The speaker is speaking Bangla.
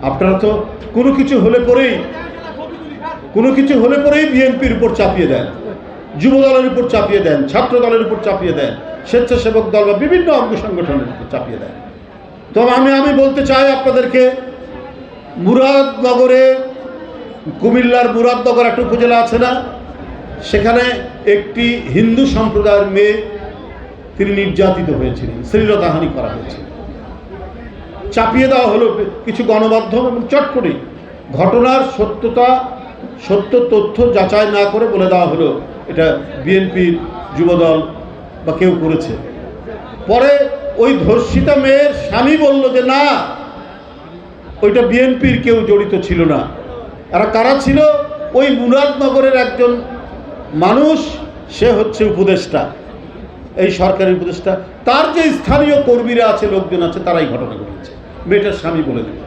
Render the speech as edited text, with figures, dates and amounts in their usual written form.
আপনারা তো কোনো কিছু হলে পরেই বিএনপির উপর চাপিয়ে দেন, যুব দলের উপর চাপিয়ে দেন, ছাত্র দলের উপর চাপিয়ে দেন, স্বেচ্ছাসেবক দল বা বিভিন্ন অঙ্গ সংগঠনের উপর চাপিয়ে দেন। তো আমি বলতে চাই আপনাদেরকে, মুরাদনগরে, কুমিল্লার মুরাদনগর একটা উপজেলা আছে না, সেখানে একটি হিন্দু সম্প্রদায়ের মেয়ে তিনি নির্যাতিত হয়েছিলেন, শ্লীলতাহানি করা হয়েছিল, চাপিয়ে দেওয়া হলো কিছু গণমাধ্যম এবং চট করে ঘটনার সত্য তথ্য যাচাই না করে বলে দেওয়া হলো এটা বিএনপির যুবদল বা কেউ করেছে। পরে ওই ধর্ষিতা মেয়ের স্বামী বলল যে না, ওইটা বিএনপির কেউ জড়িত ছিল না। এরা কারা ছিল? ওই মুরাদনগরের একজন মানুষ, সে হচ্ছে উপদেষ্টা, এই সরকারি উপদেষ্টা, তার যে স্থানীয় কর্মীরা আছে, লোকজন আছে, তারাই ঘটনা ঘটেছে, মেয়েটার স্বামী বলে দিল।